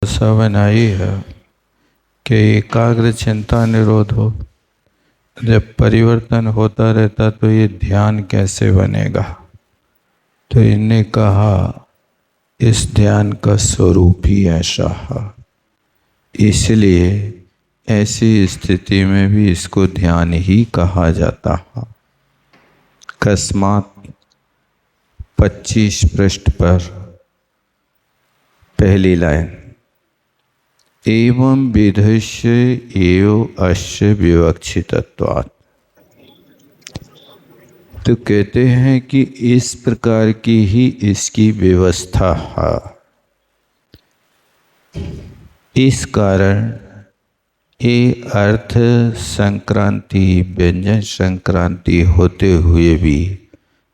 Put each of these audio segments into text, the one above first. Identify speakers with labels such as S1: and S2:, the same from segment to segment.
S1: ऐसा बनाई है कि एकाग्र चिंता निरोध हो। जब परिवर्तन होता रहता तो ये ध्यान कैसे बनेगा। तो इन्हें कहा इस ध्यान का स्वरूप ही ऐसा है, इसलिए ऐसी स्थिति में भी इसको ध्यान ही कहा जाता है। अकस्मात 25 पृष्ठ पर पहली लाइन, एवं विधस्य एव अस्य विवक्षितत्वात्। तो कहते हैं कि इस प्रकार की ही इसकी व्यवस्था है। इस कारण ये अर्थ संक्रांति व्यंजन संक्रांति होते हुए भी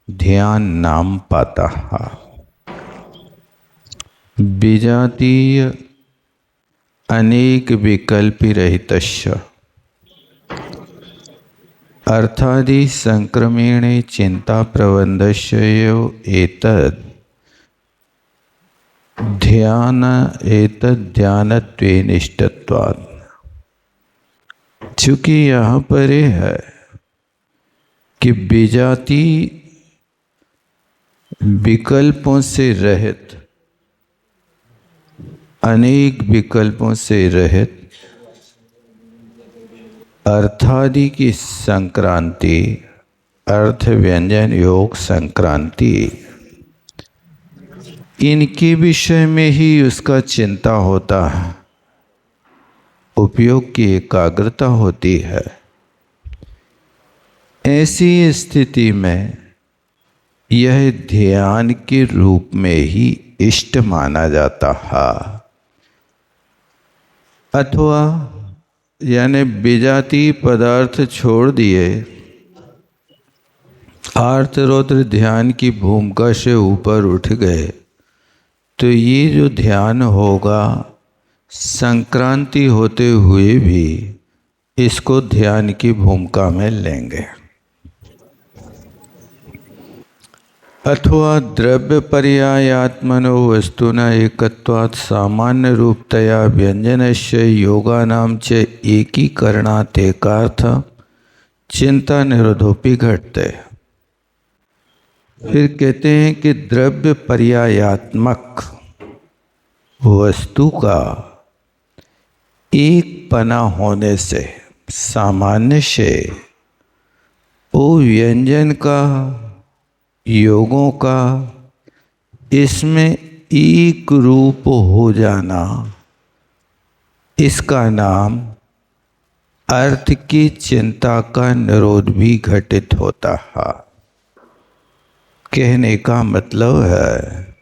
S1: ध्यान नाम पाता है। विजातीय अनेक विकल्पि रहितस्य अर्थादि संक्रमेणे चिंता प्रबंधस्य एतद् ध्यानत्वेन इष्टत्वात्। चूँकि यहाँ पर ये है कि विजाति विकल्पों से रहित, अनेक विकल्पों से रहित अर्थादि की संक्रांति, अर्थ व्यंजन योग संक्रांति, इनके विषय में ही उसका चिंता होता है, उपयोग की एकाग्रता होती है। ऐसी स्थिति में यह ध्यान के रूप में ही इष्ट माना जाता है। अथवा यानी विजातीय पदार्थ छोड़ दिए, आर्त रौद्र ध्यान की भूमिका से ऊपर उठ गए, तो ये जो ध्यान होगा संक्रांति होते हुए भी इसको ध्यान की भूमिका में लेंगे। अथवा द्रव्य पर्यायात्मनो वस्तुना एकत्वात् सामान्य रूपतया व्यंजनस्य योगानाम च एकीकरणात् एकार्थ चिंता निरोधोपि घटते। फिर कहते हैं कि द्रव्य पर्यायात्मक वस्तु का एक पना होने से, सामान्य से, वो व्यंजन का, योगों का, इसमें एक रूप हो जाना, इसका नाम अर्थ की चिंता का निरोध भी घटित होता है। कहने का मतलब है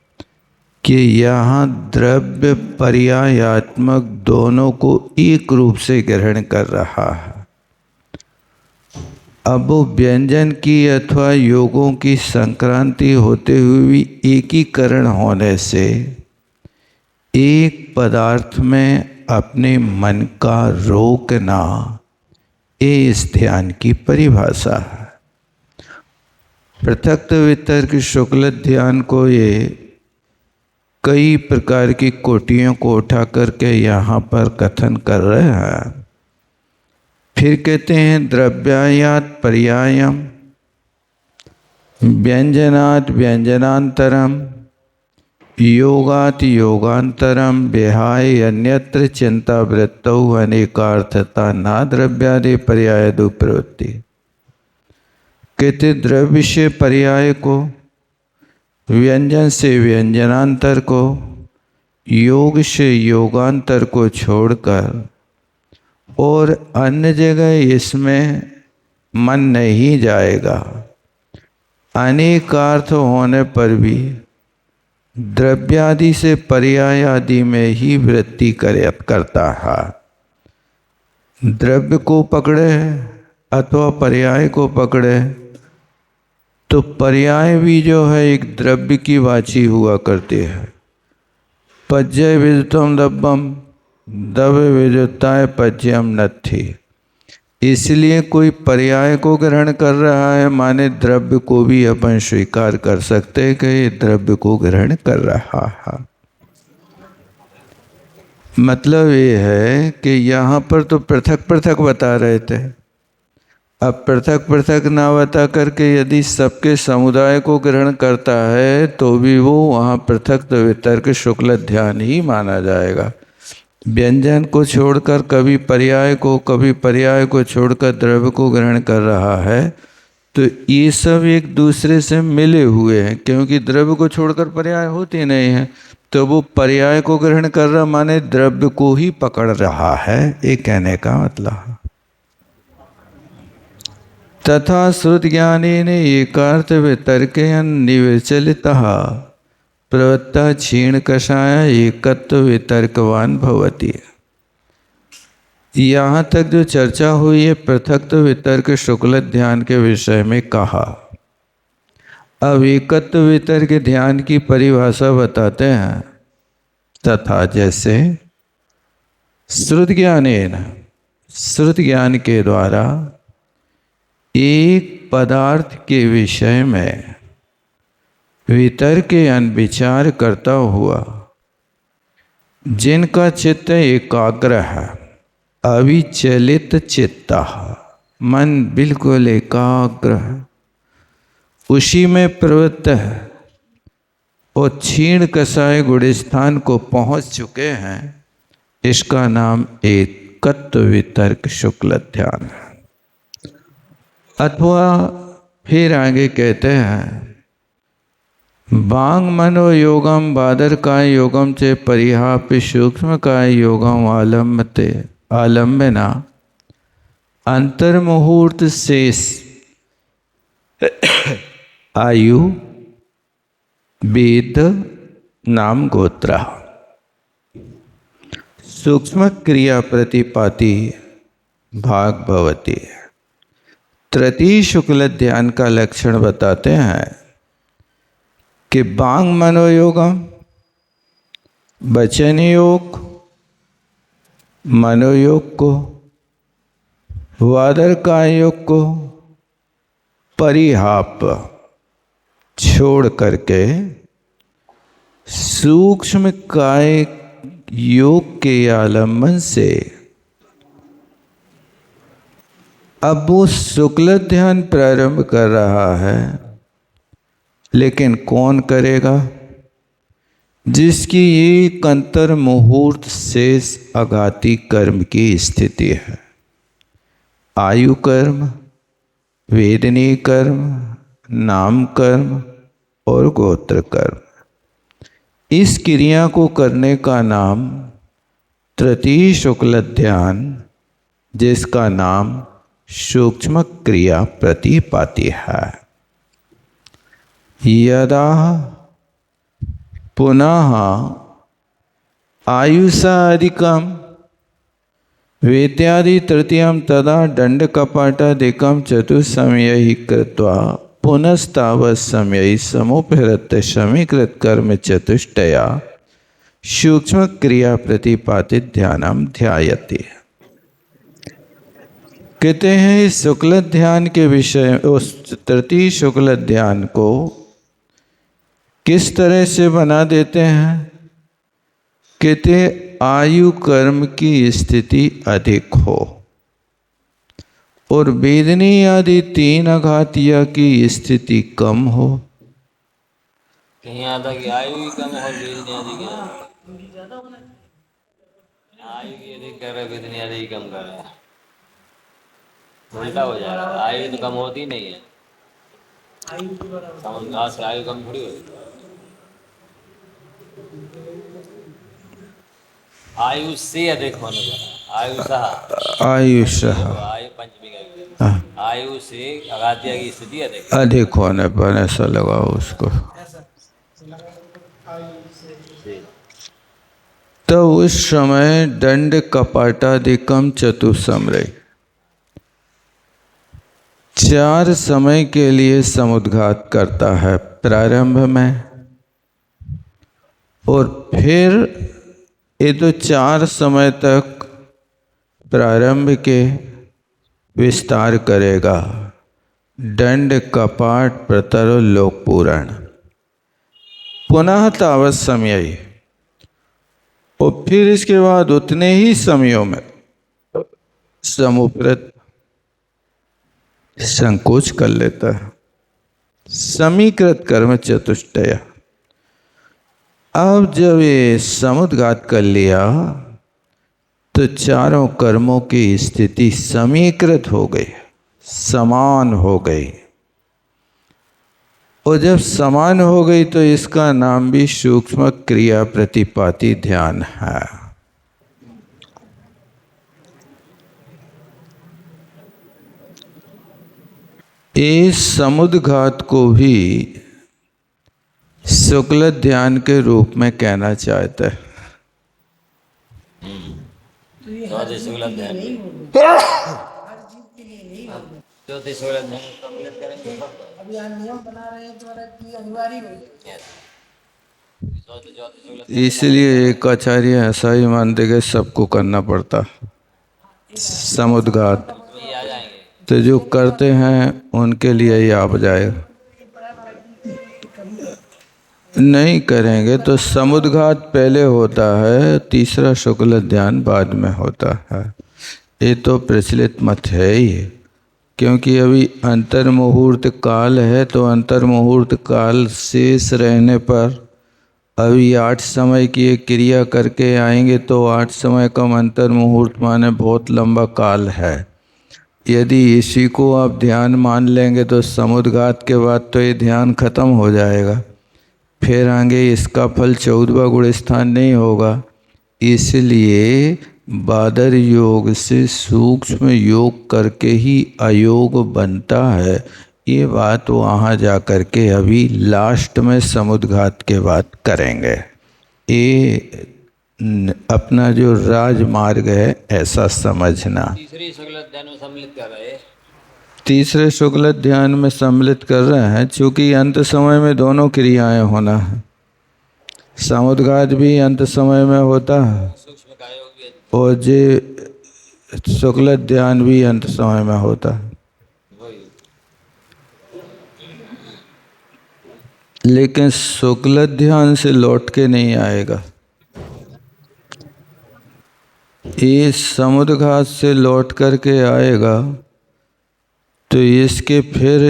S1: कि यहाँ द्रव्य पर्यायात्मक दोनों को एक रूप से ग्रहण कर रहा है। अब वो व्यंजन की अथवा योगों की संक्रांति होते हुए भी एकीकरण होने से एक पदार्थ में अपने मन का रोकना, ये इस ध्यान की परिभाषा है। पृथक वितर्क शुक्ल ध्यान को ये कई प्रकार की कोटियों को उठा करके यहाँ पर कथन कर रहे हैं। फिर कहते हैं द्रव्यायात पर्यायम, व्यंजनात् व्यंजनांतरम, योगात् योगांतरम, विहाय अन्यत्र चिंता वृत्तौ अनेकार्थता न द्रव्यादि पर्याय दो प्रवृत्ति। कहते द्रव्य से पर्याय को, व्यंजन से व्यंजनांतर को, योग से योगांतर को छोड़कर और अन्य जगह इसमें मन नहीं जाएगा। अनेकार्थ होने पर भी द्रव्यादि से पर्याय आदि में ही वृत्ति करता है। द्रव्य को पकड़े अथवा पर्याय को पकड़े तो पर्याय भी जो है एक द्रव्य की वाची हुआ करती है। पज्य विदितम दब्बम, दव्य विदिताय पज्यम नत्थि। इसलिए कोई पर्याय को ग्रहण कर रहा है माने द्रव्य को भी अपन स्वीकार कर सकते हैं कि ये द्रव्य को ग्रहण कर रहा है। मतलब ये है कि यहाँ पर तो पृथक पृथक बता रहे थे, अब पृथक पृथक ना बता करके यदि सबके समुदाय को ग्रहण करता है तो भी वो वहाँ पृथक तो वितर्क शुक्ल ध्यान ही माना जाएगा। व्यंजन को छोड़कर कभी पर्याय को छोड़कर द्रव्य को ग्रहण कर रहा है, तो ये सब एक दूसरे से मिले हुए हैं, क्योंकि द्रव्य को छोड़कर पर्याय होते नहीं है। तो वो पर्याय को ग्रहण कर रहा माने द्रव्य को ही पकड़ रहा है, ये कहने का मतलब है। तथा श्रुत ज्ञानेन एकार्थ वितर्कयन् निविचलितः प्रवृत्ता क्षीण कषाय एकत्व वितर्कवान भवति। यहाँ तक जो चर्चा हुई है पृथक्त्व वितर्क शुक्ल ध्यान के विषय में कहा। अब एकत्व वितर्क ध्यान की परिभाषा बताते हैं। तथा जैसे श्रुत ज्ञान के द्वारा एक पदार्थ के विषय में वितर्क विचार करता हुआ जिनका चित्त एकाग्र है, अविचलित चित्त, मन बिल्कुल एकाग्र है, उसी में प्रवृत्त है और क्षीण कसाय गुणस्थान को पहुंच चुके हैं, इसका नाम एकत्व वितर्क शुक्ल ध्यान है। अथवा फिर आगे कहते हैं वांग मनो योगम बादर काय योगम चे परिहाप सूक्ष्म काय योगम आलम्बना अंतर्मुहूर्त शेष आयु वेद नाम गोत्र सूक्ष्म क्रिया प्रतिपाति भाग भवती। तृतीय शुक्ल ध्यान का लक्षण बताते हैं कि वांग मनोयोगम वचन योग, मनोयोग को, वादर काय योग को परिहाप छोड़ करके सूक्ष्म काय योग के आलम्बन से अब वो शुक्ल ध्यान प्रारंभ कर रहा है। लेकिन कौन करेगा? जिसकी एक अंतर मुहूर्त शेष आघाती कर्म की स्थिति है। आयु कर्म, वेदनीय कर्म, नाम कर्म और गोत्र कर्म, इस क्रिया को करने का नाम तृतीय शुक्ल ध्यान, जिसका नाम सूक्ष्म क्रिया प्रतिपाति है। यदा पुनः आयुषा अधिकम वेत्यादि तृतीयम तदा दंड कपाटादिकम चतुस्समयहि कृत्वा पुनस्तावत् समयि समुपहृत समीकृत कर्म चतुष्टया सूक्ष्म क्रिया प्रतिपादित ध्यानम ध्यायते। कहते हैं इस शुक्ल ध्यान के विषय, उस तृतीय शुक्ल ध्यान को किस तरह से बना देते हैं? कहते आयु कर्म की स्थिति अधिक हो और वेदनी आदि तीन आघातिया की स्थिति कम हो।
S2: कहीं आता कि आयु भी कम हो, वेदनी आदि की आयु की अधिक कर रहा है, वेदनी आदि की कम कर रहा है, उल्टा हो जाएगा। आयु तो कम होती नहीं है, समझ से आयु कम थोड़ी होती। आयु से अधिक होने पर
S1: आयुष
S2: आयु पंचमी का आयु से अघातिया की स्थिति
S1: अधिक होने पर ऐसा लगा उसको। तो उस समय दंड कपाटादिकम चतुसमरे, 4 समय के लिए समुद्घात करता है प्रारंभ में, और फिर ये तो 4 समय तक प्रारंभ के विस्तार करेगा। दंड कपाट प्रतर लोक पूरण पुनः तावत समय, और फिर इसके बाद उतने ही समयों में समुपृत संकोच कर लेता है। समीकृत कर्म चतुष्टय। अब जब ये समुद्घात कर लिया तो चारों कर्मों की स्थिति समीकृत हो गई, समान हो गई। और जब समान हो गई तो इसका नाम भी सूक्ष्म क्रिया प्रतिपाती ध्यान है। इस समुद्घात को भी शुक्ल ध्यान के रूप में कहना चाहता है।
S2: चौथे शुक्ल ध्यान, चौथे शुक्ल ध्यान कंप्लीट करेंगे।
S3: अभी यहाँ नियम बना रहे हैं तो कि अनिवार्य हो।
S2: चौथे शुक्ल
S1: इसलिए एक आचार्य ऐसा ही मानते कि सबको करना पड़ता समुद्घात,
S2: में आ जाएंगे।
S1: तो जो करते हैं उनके लिए ही आप जाएगा। नहीं करेंगे तो समुद्घात पहले होता है, तीसरा शुक्ल ध्यान बाद में होता है। ये तो प्रचलित मत है ही, क्योंकि अभी अंतर मुहूर्त काल है, तो अंतर मुहूर्त काल शेष रहने पर अभी 8 समय की एक क्रिया करके आएंगे तो 8 समय कम अंतर मुहूर्त माने बहुत लंबा काल है। यदि इसी को आप ध्यान मान लेंगे तो समुद्घात के बाद तो ये ध्यान खत्म हो जाएगा, फिर आगे इसका फल 14वां गुण स्थान नहीं होगा। इसलिए बादर योग से सूक्ष्म योग करके ही अयोग बनता है। ये बात वहाँ जा कर के अभी लास्ट में समुद्घात के बाद करेंगे। ये अपना जो राजमार्ग है ऐसा समझना।
S2: तीसरी शुक्ल ध्यान में सम्मिलित कर रहे हैं।
S1: तीसरे शुक्ल ध्यान में सम्मिलित कर रहे हैं, चूँकि अंत समय में दोनों क्रियाएं होना है। समुद्घात भी अंत समय में होता है
S2: सूक्ष्म का योग भी
S1: और जे शुक्ल ध्यान भी अंत समय में होता है।
S2: वही।
S1: लेकिन शुक्ल ध्यान से लौट के नहीं आएगा, ये समुद्घात से लौट करके आएगा तो इसके फिर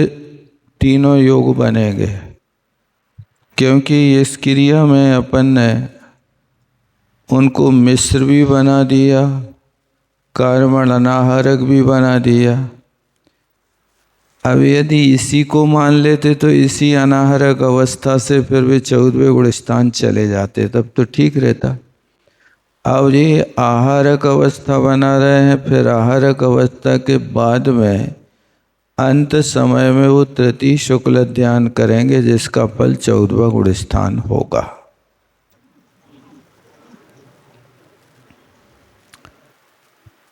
S1: तीनों योग बनेंगे। क्योंकि इस क्रिया में अपन ने उनको मिश्र भी बना दिया, कर्मण अनाहरक भी बना दिया। अब यदि इसी को मान लेते तो इसी अनाहरक अवस्था से फिर भी 14वें गुण स्थान चले जाते, तब तो ठीक रहता। अब ये आहारक अवस्था बना रहे हैं, फिर आहारक अवस्था के बाद में अंत समय में वो तृतीय शुक्ल ध्यान करेंगे जिसका फल 14वां गुण स्थान होगा।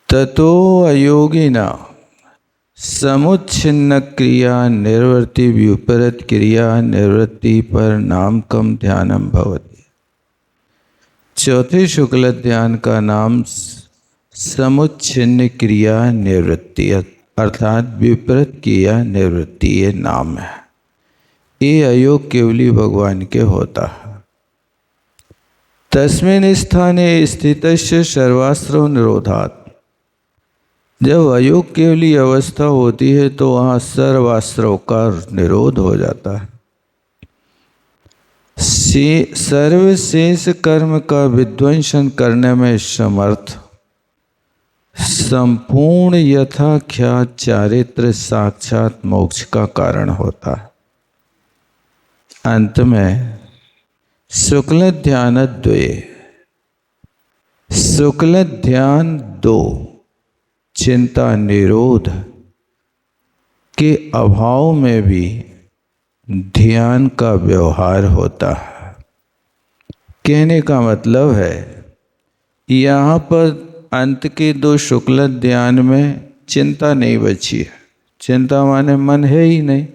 S1: ततो अयोगिना समुच्छिन्न क्रिया निर्वृत्ति व्युपरीत क्रिया निर्वृत्ति पर नाम कम ध्यानम भवति। चौथे शुक्ल ध्यान का नाम समुच्छिन्न क्रिया निवृत्ति अर्थात विपरीत क्रिया निवृत्ति ये नाम है। ये अयोग केवली भगवान के होता है। तस्मिन् स्थाने स्थितस्य सर्वास्त्र निरोधात्। जब अयोग केवली अवस्था होती है तो वहाँ सर्वास्त्रों का निरोध हो जाता है। सर्वशेष कर्म का विध्वंसन करने में समर्थ संपूर्ण यथाख्यात चारित्र साक्षात मोक्ष का कारण होता है। अंत में शुक्ल ध्यान द्वये, शुक्ल ध्यान 2 चिंता निरोध के अभाव में भी ध्यान का व्यवहार होता है। कहने का मतलब है यहाँ पर अंत के 2 शुक्ल ध्यान में चिंता नहीं बची है। चिंता माने मन है ही नहीं,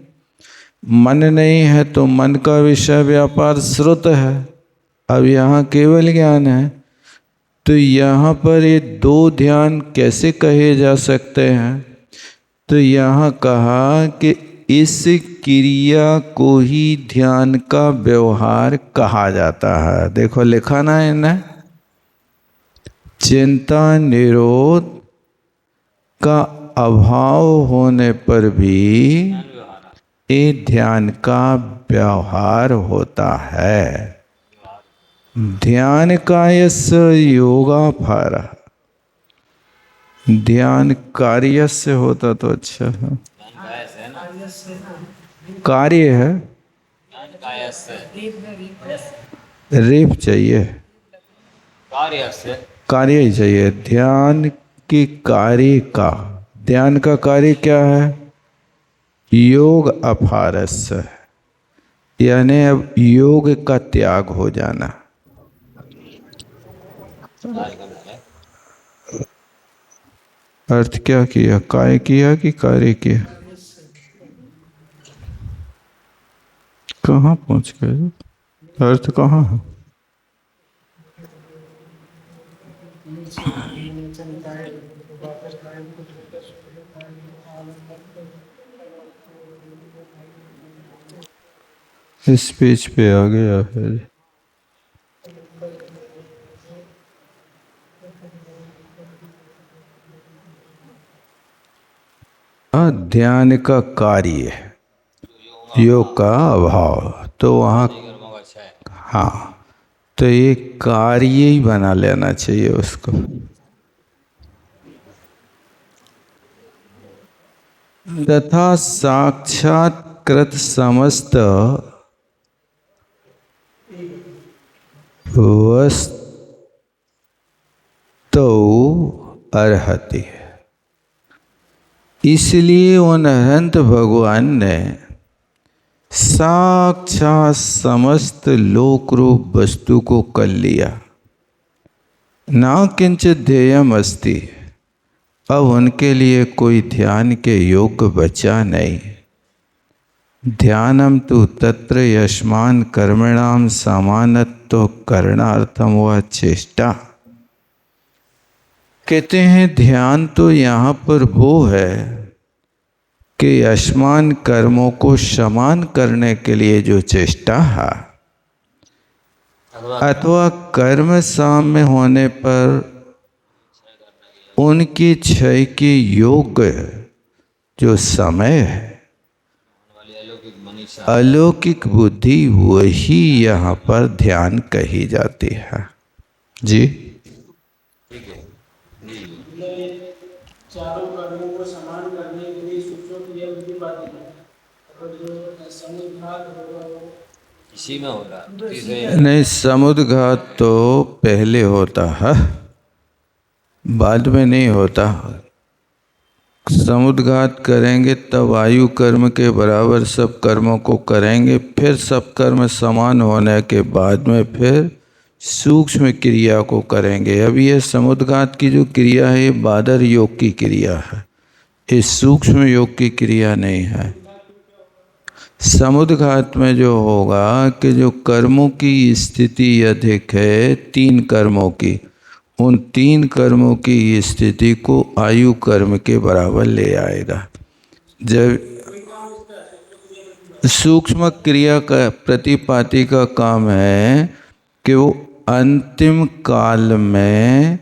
S1: मन नहीं है तो मन का विषय व्यापार श्रुत है। अब यहाँ केवल ज्ञान है, तो यहाँ पर ये 2 ध्यान कैसे कहे जा सकते हैं? तो यहाँ कहा कि इस क्रिया को ही ध्यान का व्यवहार कहा जाता है। देखो लिखा ना है ना, चिंता निरोध का अभाव होने पर भी ये ध्यान का व्यवहार होता है। ध्यान कायस योगाफार, ध्यान कार्य से होता तो अच्छा है। कार्य है, रेप चाहिए, कार्य ही चाहिए। ध्यान की कार्य का, ध्यान का कार्य क्या है? योग अपारस, यानी अब योग का त्याग हो जाना। अर्थ क्या किया? काय किया कि कार्य किया? कहाँ पहुंच गए? अर्थ कहाँ है? इस पेज पे आ गया है। ध्यान का कार्य, योग का अभाव, तो वहाँ हाँ, तो ये कार्य ही बना लेना चाहिए उसको। तथा साक्षात्कृत समस्त वस्तु अर्हति। इसलिए उन अनंत भगवान ने साक्षात समस्त लोक रूप वस्तु को कर लिया। ना किंचित ध्येयम अस्ति, अब उनके लिए कोई ध्यान के योग्य बचा नहीं। ध्यानम तु तत्र यस्मान कर्मणाम समानत्व करणार्थम व चेष्टा। कहते हैं ध्यान तो यहाँ पर वो है कि यस्मान कर्मों को समान करने के लिए जो चेष्टा है, अथवा कर्म साम्य होने पर उनकी क्षय के योग्य जो समय है, अलौकिक बुद्धि, वही यहाँ पर ध्यान कही जाती है। जी,
S3: चारों कर्मों को समान करने के लिए सूक्ष्म क्रिया विधि बात है। और जो समुद्घात होगा वो
S2: इसी में होगा।
S1: नहीं, समुद्घात तो पहले होता है, बाद में नहीं होता। समुद्घात करेंगे तब आयु कर्म के बराबर सब कर्मों को करेंगे, फिर सब कर्म समान होने के बाद में फिर सूक्ष्म क्रिया को करेंगे। अब ये समुद्घात की जो क्रिया है ये बादर योग की क्रिया है, ये सूक्ष्म योग की क्रिया नहीं है। समुद्घात में जो होगा कि जो कर्मों की स्थिति अधिक है, 3 कर्मों की, उन 3 कर्मों की स्थिति को आयु कर्म के बराबर ले आएगा। जब सूक्ष्म क्रिया का प्रतिपाती का काम है कि वो अंतिम काल में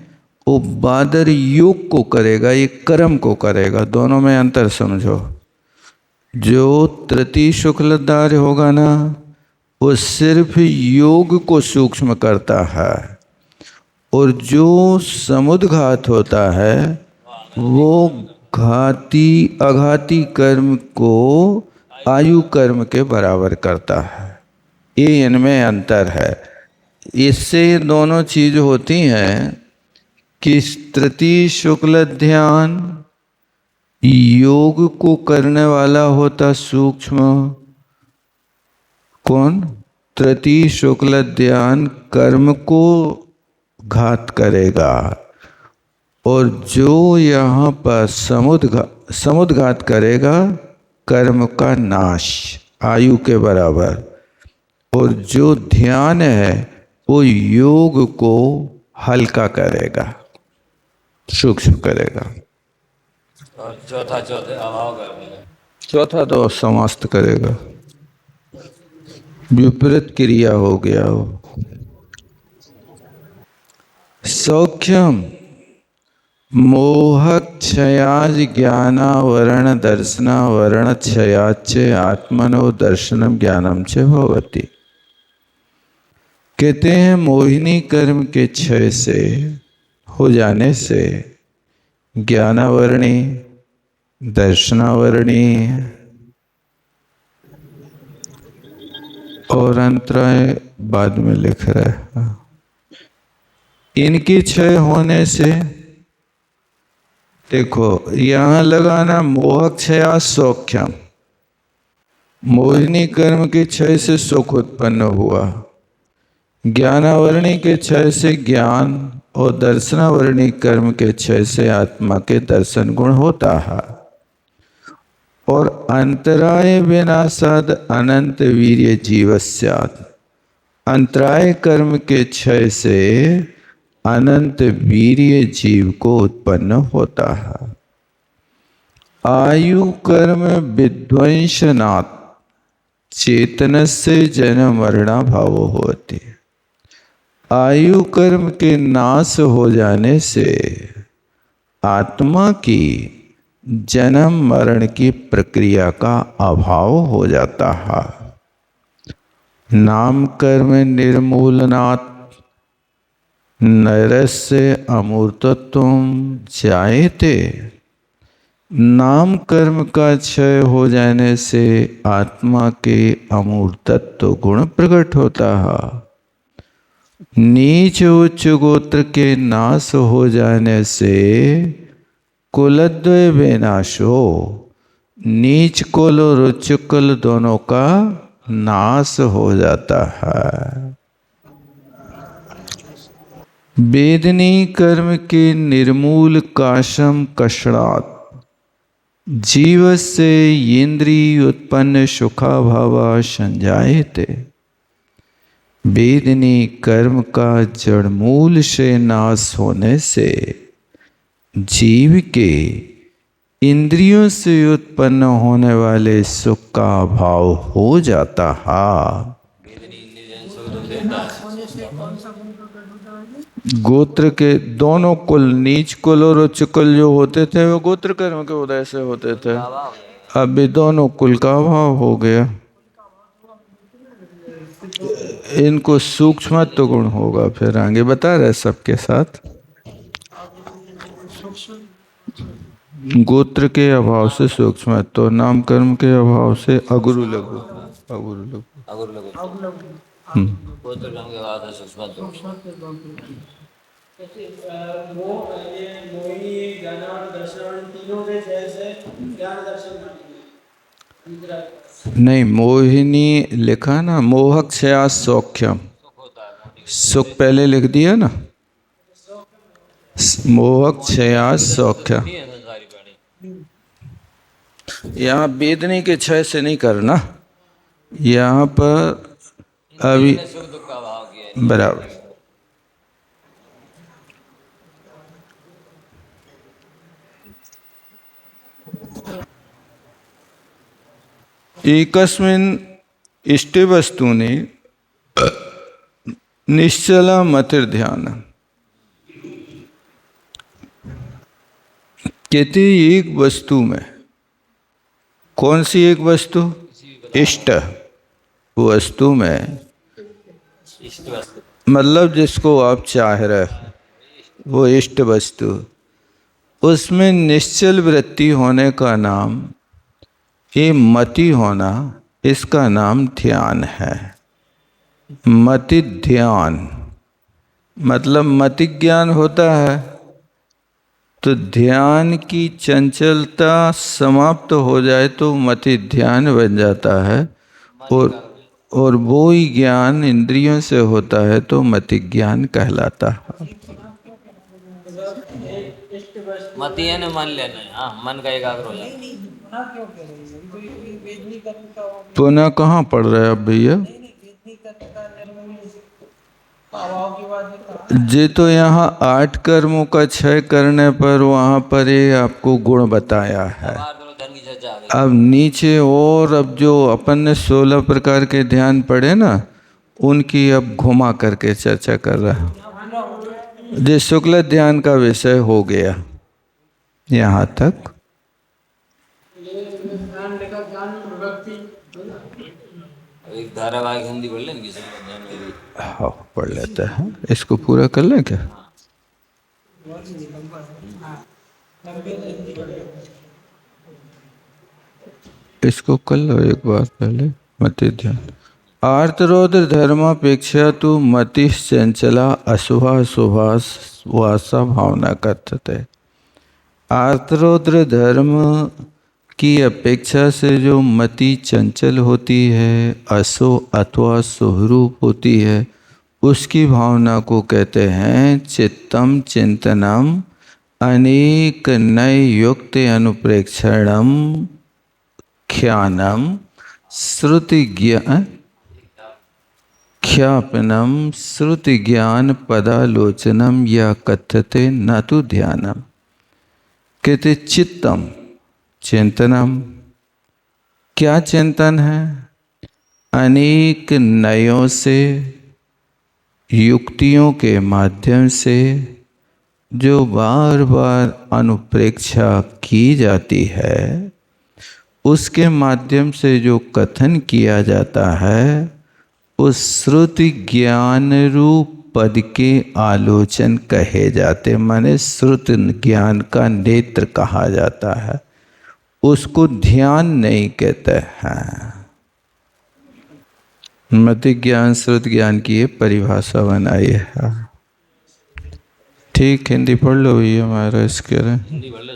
S1: वो बादर योग को करेगा, ये कर्म को करेगा। दोनों में अंतर समझो। जो तृतीय शुक्लधार्य होगा ना, वो सिर्फ योग को सूक्ष्म करता है, और जो समुद्घात होता है वो घाती अघाती कर्म को आयु कर्म के बराबर करता है। ये इनमें अंतर है। इससे दोनों चीज होती हैं कि तृतीय शुक्ल ध्यान योग को करने वाला होता सूक्ष्म, कौन? तृतीय शुक्ल ध्यान कर्म को घात करेगा, और जो यहाँ पर समुद्घात करेगा कर्म का नाश आयु के बराबर, और जो ध्यान है वो योग को हल्का करेगा, सूक्ष्म करेगा।
S2: और चौथा अभाव करेगा।
S1: चौथा तो समास्त करेगा, विपरीत क्रिया हो गया वो। सौख्यम मोहक्षयाज ज्ञानावरण दर्शनावरण क्षयाच आत्मनो दर्शनम ज्ञानम च भवति। कहते हैं मोहिनी कर्म के क्षय से हो जाने से ज्ञानावरणी दर्शनावरणी और अंतराय बाद में लिख रहा है, इनकी क्षय होने से देखो यहां लगाना मोहक्षया सौख्यम, मोहिनी कर्म के क्षय से सुख उत्पन्न हुआ, ज्ञानावरणी के क्षय से ज्ञान और दर्शनावरणी कर्म के क्षय से आत्मा के दर्शन गुण होता है। और अंतराय विनाशाद अनंत वीर्य जीवस्यात्, अंतराय कर्म के क्षय से अनंत वीर्य जीव को उत्पन्न होता है। आयु कर्म विध्वंसनात् चेतन से जन्म मरणा भाव होती, आयु कर्म के नाश हो जाने से आत्मा की जन्म मरण की प्रक्रिया का अभाव हो जाता है। नाम कर्म निर्मूलनात् नरस्य अमूर्तत्वम जायते, नाम कर्म का क्षय हो जाने से आत्मा के अमूर्तत्व गुण प्रकट होता है। नीच उच्च गोत्र के नाश हो जाने से कुलद्वय विनाशो, नीच कुल और उच्च कुल दोनों का नाश हो जाता है। वेदनी कर्म के निर्मूल काशम कषणात् जीव से इंद्रिय उत्पन्न सुखाभावा संजायते, वेदनी कर्म का जड़मूल से नाश होने से जीव के इंद्रियों से उत्पन्न होने वाले सुख का अभाव हो जाता है। गोत्र के दोनों कुल, नीच कुल और उच्च कुल जो होते थे वो गोत्र कर्म के उदय से होते थे, अब भी दोनों कुल का अभाव हो गया। इनको सूक्ष्मत्व गुण होगा, फिर आगे बता रहे सबके साथ। गोत्र के अभाव से सूक्ष्मत्व, नाम कर्म के अभाव से अगुरु लघु, अगुरु लघु,
S2: गोत्र कर्म के अभाव से सूक्ष्मत्व।
S3: मोहिनी ज्ञान दर्शन तीनों के क्षय से ज्ञान दर्शन
S1: नहीं, मोहिनी लिखा ना, मोहक्षया सौख्यम, सुख पहले लिख दिया ना, मोहक्षया सौख्यम। यहाँ वेदनी के क्षय से नहीं करना, यहाँ पर अभी बराबर। एकस्मिन् इष्टे वस्तुनि निश्चला मतिर्ध्यान, कहते एक वस्तु में, कौन सी एक वस्तु? इष्ट वस्तु में, मतलब जिसको आप चाह रहे वो इष्ट वस्तु, उसमें निश्चल वृत्ति होने का नाम, ये मति होना, इसका नाम ध्यान है। मति ध्यान मतलब मति ज्ञान होता है, तो ध्यान की चंचलता समाप्त हो जाए तो मति ध्यान बन जाता है, और वो ही ज्ञान इंद्रियों से होता है तो मति ज्ञान कहलाता है।
S2: मति है ना, मन लेना है, हाँ, मन का एकाग्र हो जाए।
S1: पुनः कहाँ पढ़ रहे अब भैया? जे तो यहाँ 8 कर्मों का क्षय करने पर वहाँ पर ये आपको गुण बताया है। अब नीचे और अब जो अपन ने 16 प्रकार के ध्यान पढ़े ना, उनकी अब घुमा करके चर्चा कर रहा है। जो शुक्ल ध्यान का विषय हो गया यहाँ तक।
S3: ये ज्ञान लेखा ज्ञान प्रवृत्ति है ना?
S2: एक धारावाहिक हिंदी पढ़ लेंगे किसी को ध्यान में भी।
S1: हाँ पढ़ लेते हैं, इसको पूरा कर लें क्या? इसको कर लो एक बार पहले। मति ध्यान आर्तरोद्र धर्मापेक्षा तो मति चंचला अशुभा शुभास वासा भावना कथते। आर्तरोद्र धर्म की अपेक्षा से जो मति चंचल होती है, अशो अथवा सुहरूप होती है, उसकी भावना को कहते हैं चित्तम चिंतनम अनेक नय युक्त अनुप्रेक्षणम ख्यानम श्रुति ज्ञान ख्यापनम श्रुति ज्ञान पदालोचनम या कथ्यते न तो ध्यानम। कहते चित्तम चिंतनम, क्या चिंतन है? अनेक नयों से युक्तियों के माध्यम से जो बार बार अनुप्रेक्षा की जाती है, उसके माध्यम से जो कथन किया जाता है, उस श्रुति ज्ञान रूप पद के आलोचन कहे जाते, माने श्रुति ज्ञान का नेत्र कहा जाता है, उसको ध्यान नहीं कहते हैं। मति ज्ञान श्रुति ज्ञान की ये परिभाषा बनाई है। ठीक, हिंदी पढ़ लो ये हमारा इसके
S2: हिंदी पढ़ ले।